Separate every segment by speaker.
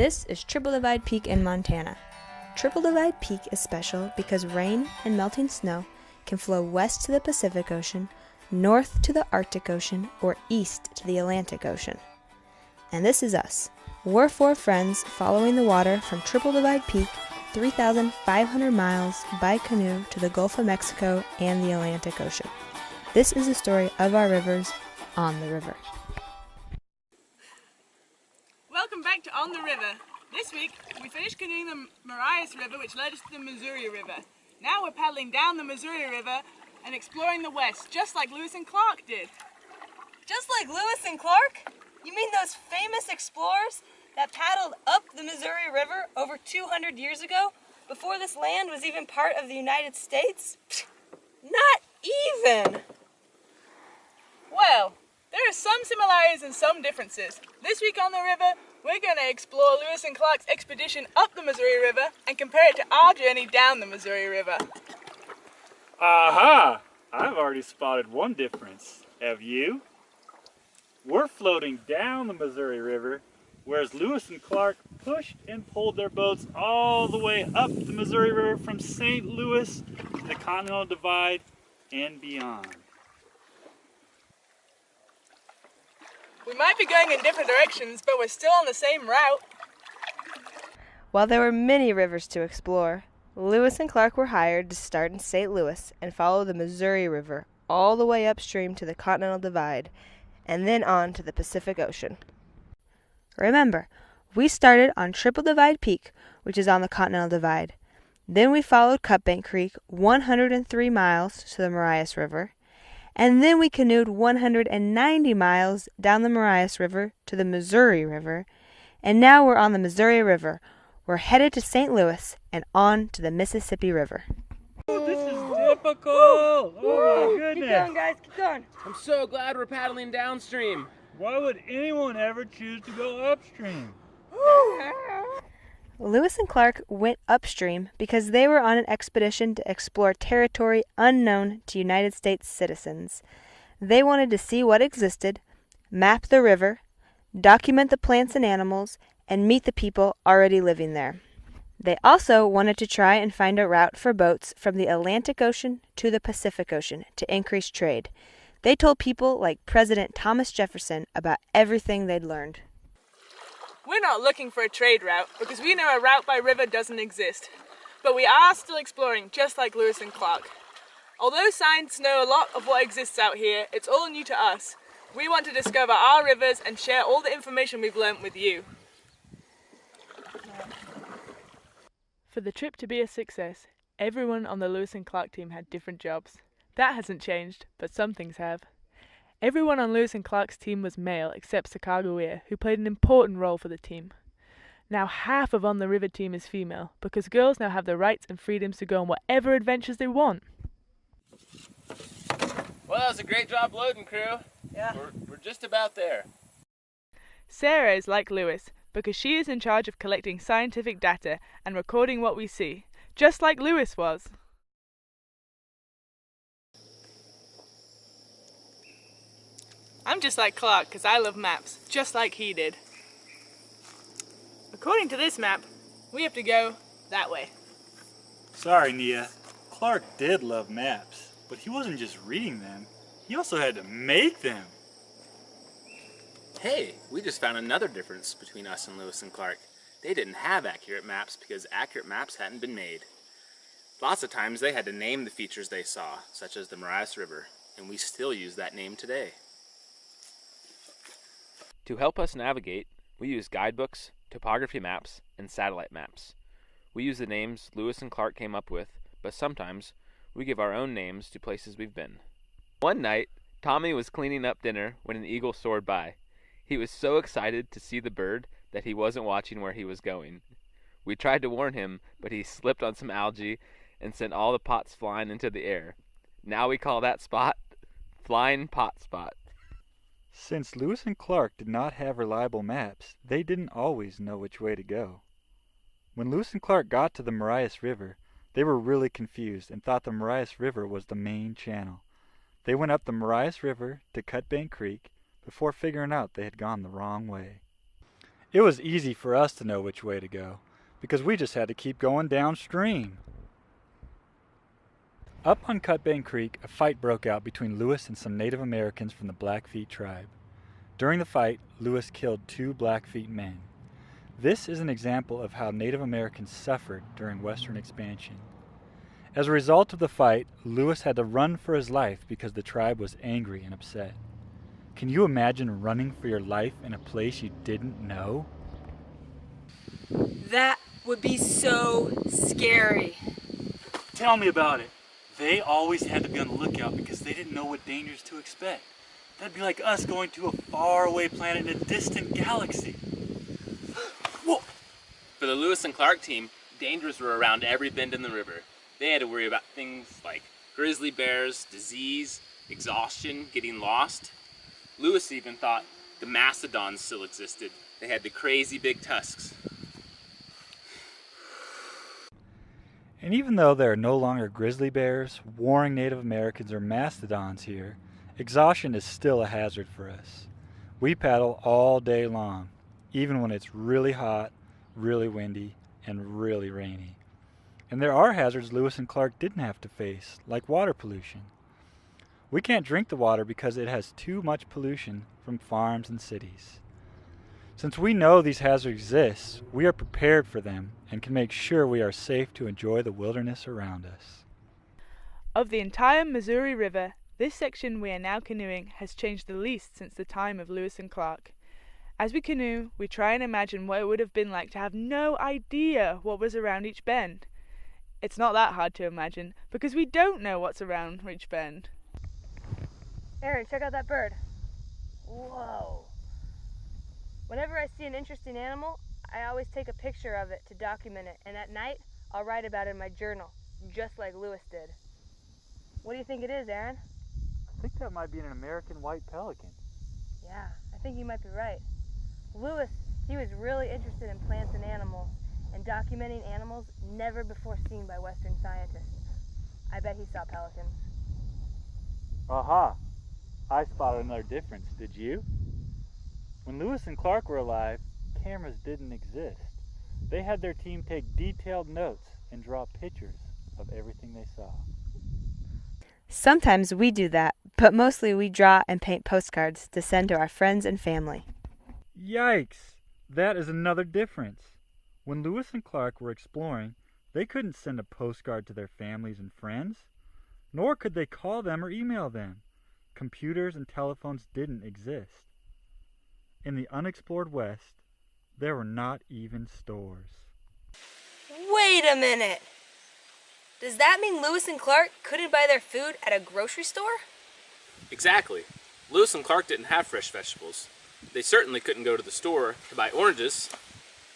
Speaker 1: This is Triple Divide Peak in Montana. Triple Divide Peak is special because rain and melting snow can flow west to the Pacific Ocean, north to the Arctic Ocean, or east to the Atlantic Ocean. And this is us. We're four friends following the water from Triple Divide Peak, 3,500 miles by canoe to the Gulf of Mexico and the Atlantic Ocean. This is the story of our rivers on the river.
Speaker 2: Welcome back to On the River. This week, we finished canoeing the Marias River, which led us to the Missouri River. Now we're paddling down the Missouri River and exploring the West, just like Lewis and Clark did.
Speaker 3: Just like Lewis and Clark? You mean those famous explorers that paddled up the Missouri River over 200 years ago, before this land was even part of the United States? Not even!
Speaker 2: Well, there are some similarities and some differences. This week on the river, we're going to explore Lewis and Clark's expedition up the Missouri River and compare it to our journey down the Missouri River.
Speaker 4: Aha! I've already spotted one difference. Have you? We're floating down the Missouri River, whereas Lewis and Clark pushed and pulled their boats all the way up the Missouri River from St. Louis to the Continental Divide and beyond.
Speaker 2: We might be going in different directions, but we're still on the same route.
Speaker 1: While there were many rivers to explore, Lewis and Clark were hired to start in St. Louis and follow the Missouri River all the way upstream to the Continental Divide, and then on to the Pacific Ocean. Remember, we started on Triple Divide Peak, which is on the Continental Divide. Then we followed Cutbank Creek 103 miles to the Marias River, and then we canoed 190 miles down the Marias River to the Missouri River, and now we're on the Missouri River. We're headed to St. Louis and on to the Mississippi River.
Speaker 4: Oh, this is difficult! Oh my goodness!
Speaker 3: Keep going, guys, keep going.
Speaker 5: I'm so glad we're paddling downstream.
Speaker 4: Why would anyone ever choose to go upstream?
Speaker 1: Lewis and Clark went upstream because they were on an expedition to explore territory unknown to United States citizens. They wanted to see what existed, map the river, document the plants and animals, and meet the people already living there. They also wanted to try and find a route for boats from the Atlantic Ocean to the Pacific Ocean to increase trade. They told people like President Thomas Jefferson about everything they'd learned.
Speaker 2: We're not looking for a trade route because we know a route by river doesn't exist. But we are still exploring, just like Lewis and Clark. Although science know a lot of what exists out here, it's all new to us. We want to discover our rivers and share all the information we've learnt with you. For the trip to be a success, everyone on the Lewis and Clark team had different jobs. That hasn't changed, but some things have. Everyone on Lewis and Clark's team was male except Sacagawea, who played an important role for the team. Now half of On the River team is female, because girls now have the rights and freedoms to go on whatever adventures they want.
Speaker 5: Well, that was a great job loading, crew.
Speaker 3: Yeah.
Speaker 5: We're just about there.
Speaker 2: Sarah is like Lewis, because she is in charge of collecting scientific data and recording what we see, just like Lewis was. I'm just like Clark because I love maps, just like he did. According to this map, we have to go that way.
Speaker 4: Sorry, Nia. Clark did love maps, but he wasn't just reading them. He also had to make them.
Speaker 5: Hey, we just found another difference between us and Lewis and Clark. They didn't have accurate maps because accurate maps hadn't been made. Lots of times they had to name the features they saw, such as the Marias River, and we still use that name today.
Speaker 6: To help us navigate, we use guidebooks, topography maps, and satellite maps. We use the names Lewis and Clark came up with, but sometimes we give our own names to places we've been. One night, Tommy was cleaning up dinner when an eagle soared by. He was so excited to see the bird that he wasn't watching where he was going. We tried to warn him, but he slipped on some algae and sent all the pots flying into the air. Now we call that spot Flying Pot Spot.
Speaker 4: Since Lewis and Clark did not have reliable maps, they didn't always know which way to go. When Lewis and Clark got to the Marias River, they were really confused and thought the Marias River was the main channel. They went up the Marias River to Cutbank Creek before figuring out they had gone the wrong way.
Speaker 7: It was easy for us to know which way to go, because we just had to keep going downstream. Up on Cutbank Creek, a fight broke out between Lewis and some Native Americans from the Blackfeet tribe. During the fight, Lewis killed 2 Blackfeet men. This is an example of how Native Americans suffered during Western expansion. As a result of the fight, Lewis had to run for his life because the tribe was angry and upset. Can you imagine running for your life in a place you didn't know?
Speaker 3: That would be so scary.
Speaker 4: Tell me about it. They always had to be on the lookout because they didn't know what dangers to expect. That'd be like us going to a faraway planet in a distant galaxy.
Speaker 5: Whoa! For the Lewis and Clark team, dangers were around every bend in the river. They had to worry about things like grizzly bears, disease, exhaustion, getting lost. Lewis even thought the mastodons still existed. They had the crazy big tusks.
Speaker 7: And even though there are no longer grizzly bears, warring Native Americans, or mastodons here, exhaustion is still a hazard for us. We paddle all day long, even when it's really hot, really windy, and really rainy. And there are hazards Lewis and Clark didn't have to face, like water pollution. We can't drink the water because it has too much pollution from farms and cities. Since we know these hazards exist, we are prepared for them and can make sure we are safe to enjoy the wilderness around us.
Speaker 2: Of the entire Missouri River, this section we are now canoeing has changed the least since the time of Lewis and Clark. As we canoe, we try and imagine what it would have been like to have no idea what was around each bend. It's not that hard to imagine, because we don't know what's around each bend.
Speaker 1: Aaron, check out that bird. Whoa. Whenever I see an interesting animal, I always take a picture of it to document it, and at night, I'll write about it in my journal, just like Lewis did. What do you think it is, Aaron?
Speaker 7: I think that might be an American white pelican.
Speaker 1: Yeah, I think you might be right. Lewis, he was really interested in plants and animals, and documenting animals never before seen by Western scientists. I bet he saw pelicans.
Speaker 7: Aha! I spotted another difference, did you? When Lewis and Clark were alive, cameras didn't exist. They had their team take detailed notes and draw pictures of everything they saw.
Speaker 1: Sometimes we do that, but mostly we draw and paint postcards to send to our friends and family.
Speaker 7: Yikes! That is another difference. When Lewis and Clark were exploring, they couldn't send a postcard to their families and friends, nor could they call them or email them. Computers and telephones didn't exist. In the unexplored West, there were not even stores.
Speaker 3: Wait a minute. Does that mean Lewis and Clark couldn't buy their food at a grocery store?
Speaker 5: Exactly. Lewis and Clark didn't have fresh vegetables. They certainly couldn't go to the store to buy oranges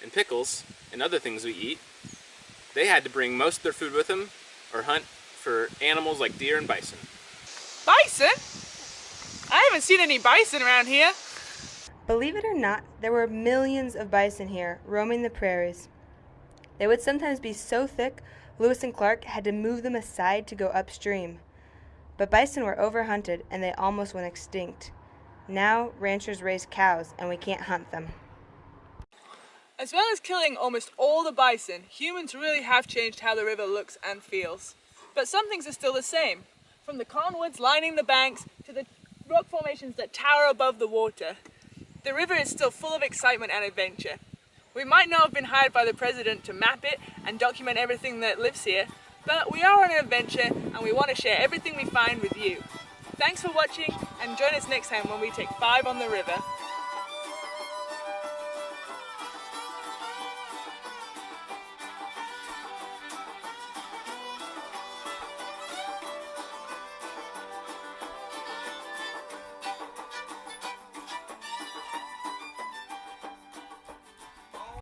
Speaker 5: and pickles and other things we eat. They had to bring most of their food with them or hunt for animals like deer and bison.
Speaker 2: Bison? I haven't seen any bison around here.
Speaker 1: Believe it or not, there were millions of bison here, roaming the prairies. They would sometimes be so thick, Lewis and Clark had to move them aside to go upstream. But bison were overhunted, and they almost went extinct. Now, ranchers raise cows, and we can't hunt them.
Speaker 2: As well as killing almost all the bison, humans really have changed how the river looks and feels. But some things are still the same. From the cottonwoods lining the banks to the rock formations that tower above the water. The river is still full of excitement and adventure. We might not have been hired by the president to map it and document everything that lives here, but we are on an adventure and we want to share everything we find with you. Thanks for watching and join us next time when we take 5 on the river.